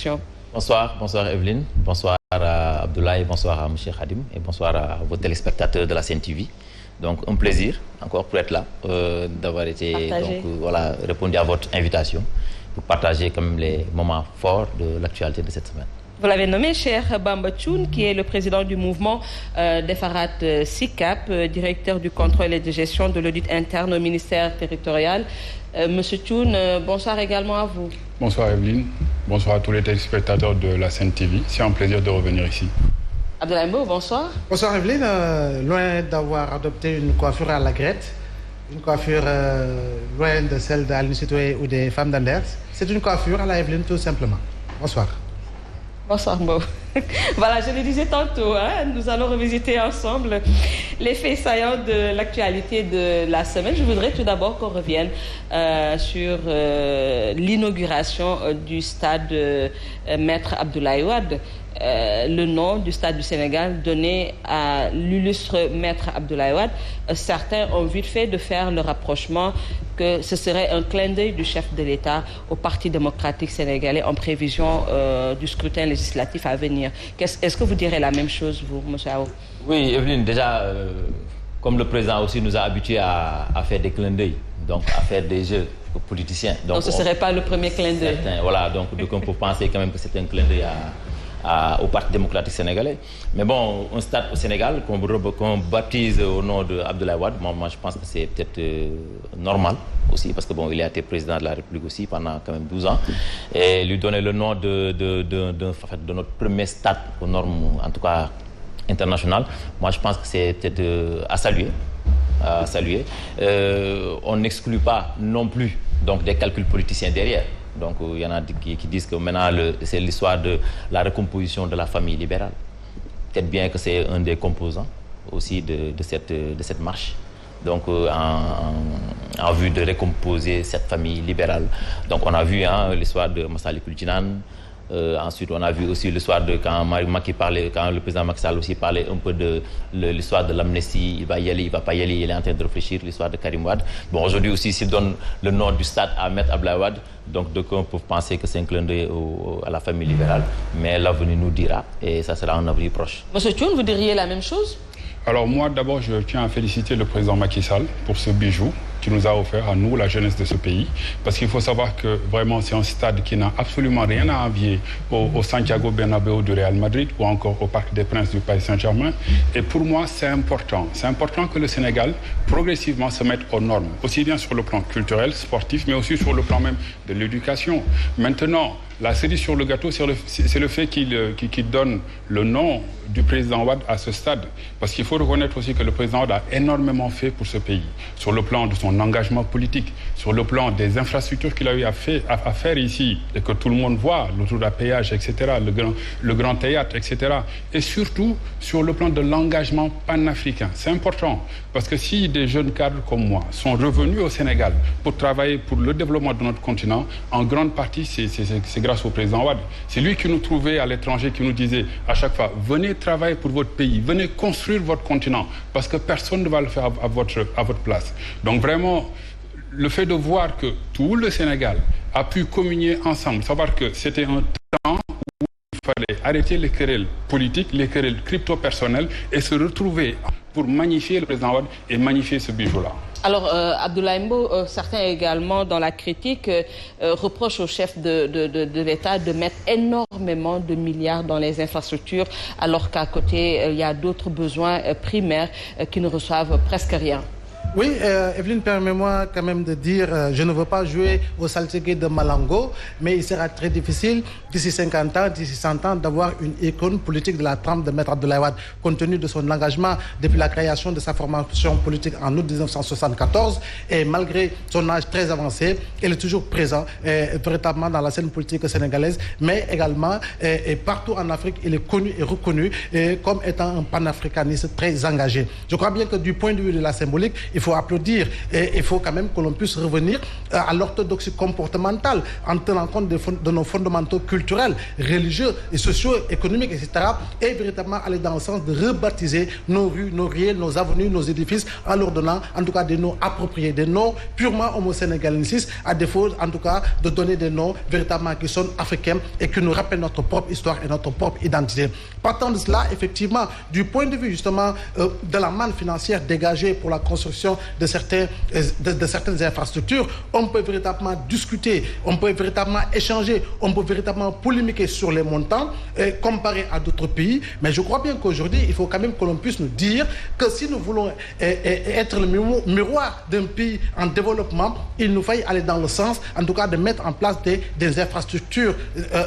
l'invitation. Bonsoir Evelyne, bonsoir à Abdoulaye, bonsoir à M. Khadim et bonsoir à vos téléspectateurs de la Sen TV. Donc un plaisir encore pour être là, d'avoir été répondu à votre invitation pour partager quand même les moments forts de l'actualité de cette semaine. Vous l'avez nommé, Cheikh Bamba Thioune, qui est le président du mouvement Defarat SICAP, directeur du contrôle et de gestion de l'audit interne au ministère territorial. Monsieur Thioune, bonsoir également à vous. Bonsoir Evelyne, bonsoir à tous les téléspectateurs de la Sen TV. C'est un plaisir de revenir ici. Abdoulaye Mbow, bonsoir. Bonsoir Evelyne, loin d'avoir adopté une coiffure à la Grette, une coiffure loin de celle d'Aline Sitoé ou des femmes d'Anders, c'est une coiffure à la Evelyne tout simplement. Bonsoir. Bonsoir Mbow. Voilà, je le disais tantôt, nous allons revisiter ensemble les faits saillants de l'actualité de la semaine. Je voudrais tout d'abord qu'on revienne sur l'inauguration du stade Maître Abdoulaye Wade. Le nom du stade du Sénégal donné à l'illustre Maître Abdoulaye Wade. Certains ont vite fait de faire le rapprochement que ce serait un clin d'œil du chef de l'État au Parti démocratique sénégalais en prévision du scrutin législatif à venir. Est-ce que vous direz la même chose, vous, M. Ao? Oui, Evelyne, déjà, comme le président aussi nous a habitués à faire des clins d'œil, donc à faire des jeux politiciens. Donc ce ne serait pas le premier clin d'œil. Voilà, donc on peut penser quand même que c'est un clin d'œil au Parti démocratique sénégalais. Mais bon, un stade au Sénégal qu'on baptise au nom d'Abdoulaye Wade, moi je pense que c'est peut-être normal aussi, parce que bon, il a été président de la République aussi pendant quand même 12 ans. Et lui donner le nom de notre premier stade aux normes, en tout cas internationales, moi je pense que c'est peut-être à saluer. On n'exclut pas non plus donc, des calculs politiciens derrière. Donc il y en a qui disent que maintenant c'est l'histoire de la recomposition de la famille libérale. Peut-être bien que c'est un des composants aussi de cette marche. Donc en vue de recomposer cette famille libérale. Donc on a vu l'histoire de Massalikul Jinan. Ensuite, on a vu aussi l'histoire de quand le président Macky Sall aussi parlait un peu de l'histoire de l'amnistie, il va y aller, il va pas y aller, il est en train de réfléchir, l'histoire de Karim Wade. Bon, aujourd'hui aussi, s'il donne le nom du stade à Maître Abdoulaye Wade, donc d'aucuns peuvent penser que c'est un clin d'œil à la famille libérale, mais l'avenir nous dira, et ça sera un avenir proche. Monsieur Thioune, vous diriez la même chose? Alors moi, d'abord, je tiens à féliciter le président Macky Sall pour ce bijou qui nous a offert à nous, la jeunesse de ce pays. Parce qu'il faut savoir que vraiment, c'est un stade qui n'a absolument rien à envier au Santiago Bernabéu du Real Madrid ou encore au Parc des Princes du Paris Saint-Germain. Et pour moi, c'est important. C'est important que le Sénégal, progressivement, se mette aux normes, aussi bien sur le plan culturel, sportif, mais aussi sur le plan même de l'éducation. Maintenant, la cerise sur le gâteau, c'est le fait qu'il donne le nom du président Wade à ce stade. Parce qu'il faut reconnaître aussi que le président Wade a énormément fait pour ce pays, sur le plan de son engagement politique, sur le plan des infrastructures qu'il a eu à faire ici, et que tout le monde voit, l'autoroute à péage, etc., le grand théâtre, etc. Et surtout, sur le plan de l'engagement panafricain. C'est important, parce que si des jeunes cadres comme moi sont revenus au Sénégal pour travailler pour le développement de notre continent, en grande partie, c'est grâce au président Wade. C'est lui qui nous trouvait à l'étranger, qui nous disait à chaque fois, venez travailler pour votre pays, venez construire votre continent, parce que personne ne va le faire à votre place. Donc vraiment, le fait de voir que tout le Sénégal a pu communier ensemble, savoir que c'était un temps où il fallait arrêter les querelles politiques, les querelles crypto-personnelles et se retrouver pour magnifier le président Wade et magnifier ce bijou-là. Alors, Abdoulaye Mbow, certains également dans la critique reprochent au chef de l'État de mettre énormément de milliards dans les infrastructures, alors qu'à côté, il y a d'autres besoins primaires qui ne reçoivent presque rien. Oui, Evelyne, permets-moi quand même de dire, je ne veux pas jouer au saltigué de Malango, mais il sera très difficile d'ici 50 ans, d'ici 100 ans, d'avoir une icône politique de la trempe de Maître Abdoulaye Wade, compte tenu de son engagement depuis la création de sa formation politique en août 1974. Et malgré son âge très avancé, il est toujours présent véritablement dans la scène politique sénégalaise, mais également et partout en Afrique, il est connu et reconnu comme étant un panafricaniste très engagé. Je crois bien que du point de vue de la symbolique, il il faut applaudir. Et il faut quand même que l'on puisse revenir à l'orthodoxie comportementale en tenant compte de nos fondamentaux culturels, religieux et sociaux, économiques, etc. Et véritablement aller dans le sens de rebaptiser nos rues, nos ruelles, nos avenues, nos édifices en leur donnant en tout cas des noms appropriés, des noms purement homo-sénégalensis, à défaut en tout cas de donner des noms véritablement qui sont africains et qui nous rappellent notre propre histoire et notre propre identité. Partant de cela, effectivement, du point de vue justement de la manne financière dégagée pour la construction de certaines infrastructures, on peut véritablement discuter, on peut véritablement échanger, on peut véritablement polémiquer sur les montants comparés à d'autres pays, mais je crois bien qu'aujourd'hui, il faut quand même que l'on puisse nous dire que si nous voulons être le miroir d'un pays en développement, il nous faille aller dans le sens, en tout cas, de mettre en place des infrastructures,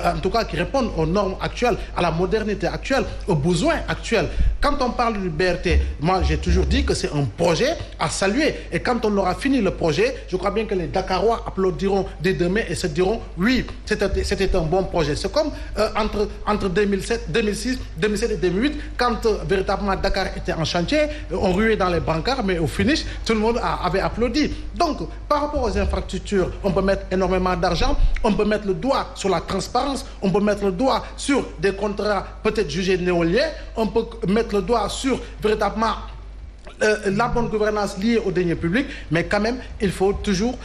en tout cas, qui répondent aux normes actuelles, à la modernité actuelle, aux besoins actuels. Quand on parle du BRT, moi, j'ai toujours dit que c'est un projet à saluer. Et quand on aura fini le projet, je crois bien que les Dakarois applaudiront dès demain et se diront, oui, c'était un bon projet. C'est comme entre 2007 et 2008, quand véritablement Dakar était en chantier, on ruait dans les brancards, mais au finish, tout le monde avait applaudi. Donc, par rapport aux infrastructures, on peut mettre énormément d'argent, on peut mettre le doigt sur la transparence, on peut mettre le doigt sur des contrats peut-être jugés néoliens, on peut mettre le doigt sur véritablement la bonne gouvernance liée aux deniers publics, mais quand même, il faut toujours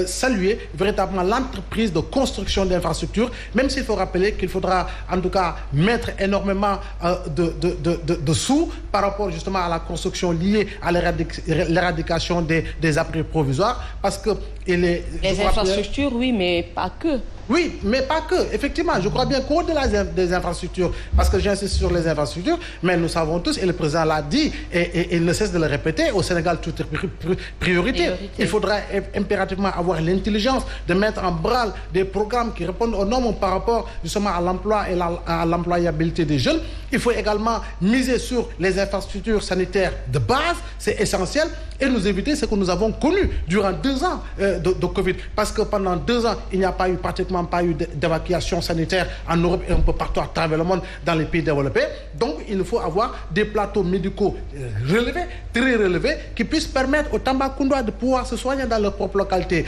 saluer véritablement l'entreprise de construction d'infrastructures, même s'il faut rappeler qu'il faudra en tout cas mettre énormément de sous par rapport justement à la construction liée à l'éradication des abris provisoires, parce que les infrastructures, oui, mais pas que. Oui, mais pas que. Effectivement, je crois bien qu'au-delà des infrastructures, parce que j'insiste sur les infrastructures, mais nous savons tous, et le président l'a dit, et il ne cesse de le répéter, au Sénégal, tout est priorité. Il faudra impérativement avoir l'intelligence de mettre en branle des programmes qui répondent aux normes par rapport justement à l'emploi et à l'employabilité des jeunes. Il faut également miser sur les infrastructures sanitaires de base, c'est essentiel, et nous éviter ce que nous avons connu durant 2 ans de Covid. Parce que pendant 2 ans, il n'y a pratiquement pas eu d'évacuation sanitaire en Europe et un peu partout à travers le monde dans les pays développés. Donc, il faut avoir des plateaux médicaux relevés, très relevés, qui puissent permettre aux Tambacoundois de pouvoir se soigner dans leur propre localité.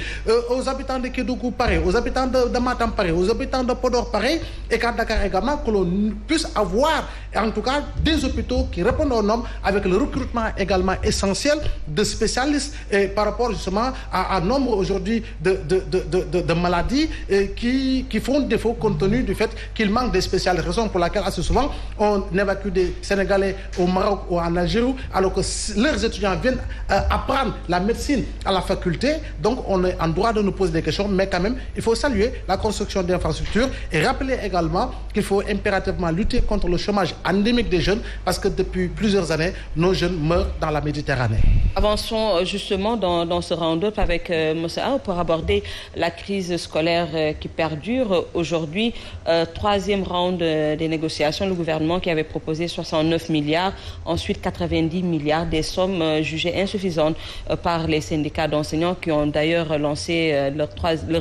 Aux habitants de Kédougou, pareil. Aux habitants de Matam, pareil. Aux habitants de Podor, pareil. Et qu'à Dakar également, que l'on puisse avoir, en tout cas, des hôpitaux qui répondent aux normes avec le recrutement également essentiel de spécialistes par rapport justement à un nombre aujourd'hui de maladies qui font défaut compte tenu du fait qu'il manque des spécialistes, raison pour laquelle assez souvent on évacue des Sénégalais au Maroc ou en Algérie alors que leurs étudiants viennent apprendre la médecine à la faculté. Donc on est en droit de nous poser des questions, mais quand même il faut saluer la construction d'infrastructures et rappeler également qu'il faut impérativement lutter contre le chômage endémique des jeunes parce que depuis plusieurs années nos jeunes meurent dans la Méditerranée. Avançons justement dans ce round-up avec Moussa pour aborder la crise scolaire qui perdure. Aujourd'hui, 3e round des négociations, le gouvernement qui avait proposé 69 milliards, ensuite 90 milliards, des sommes jugées insuffisantes par les syndicats d'enseignants qui ont d'ailleurs lancé leur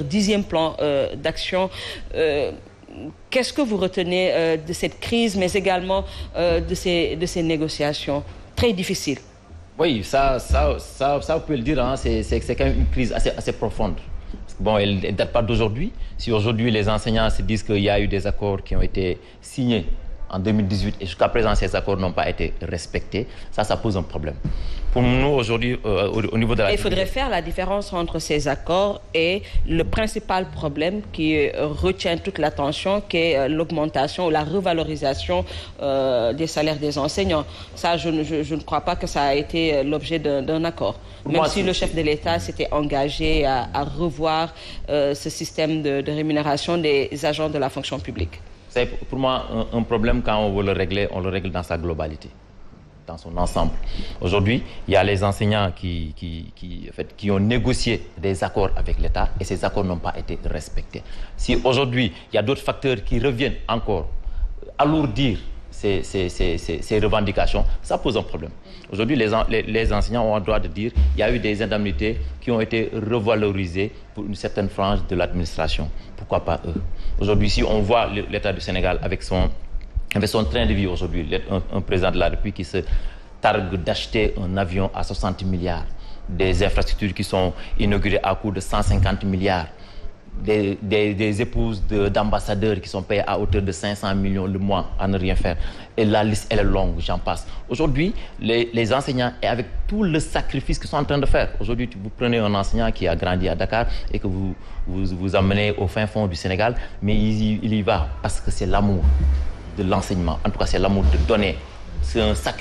10e plan d'action. Qu'est-ce que vous retenez de cette crise, mais également de ces négociations très difficiles? Oui, ça on peut le dire, hein, c'est quand même une crise assez profonde. Bon, elle ne date pas d'aujourd'hui. Si aujourd'hui les enseignants se disent qu'il y a eu des accords qui ont été signés en 2018 et jusqu'à présent ces accords n'ont pas été respectés, ça pose un problème. Pour nous aujourd'hui, au niveau de la... Il faudrait faire la différence entre ces accords et le principal problème qui retient toute l'attention, qui est l'augmentation ou la revalorisation des salaires des enseignants. Ça, je ne crois pas que ça a été l'objet d'un accord. Même si le chef de l'État s'était engagé à revoir ce système de rémunération des agents de la fonction publique. C'est pour moi un problème quand on veut le régler, on le règle dans sa globalité, dans son ensemble. Aujourd'hui, il y a les enseignants qui ont négocié des accords avec l'État et ces accords n'ont pas été respectés. Si aujourd'hui, il y a d'autres facteurs qui reviennent encore alourdir ces revendications, ça pose un problème. Aujourd'hui, les enseignants ont le droit de dire qu'il y a eu des indemnités qui ont été revalorisées pour une certaine frange de l'administration. Pourquoi pas eux? Aujourd'hui, si on voit l'État du Sénégal avec son train de vie aujourd'hui, un président de la République qui se targue d'acheter un avion à 60 milliards, des infrastructures qui sont inaugurées à coût de 150 milliards, des épouses d'ambassadeurs qui sont payées à hauteur de 500 millions le mois à ne rien faire. Et la liste, elle est longue, j'en passe. Aujourd'hui, les enseignants, et avec tout le sacrifice qu'ils sont en train de faire, aujourd'hui, vous prenez un enseignant qui a grandi à Dakar et que vous emmenez au fin fond du Sénégal, mais il y va parce que c'est l'amour de l'enseignement. En tout cas, c'est l'amour de donner. C'est un sacrifice.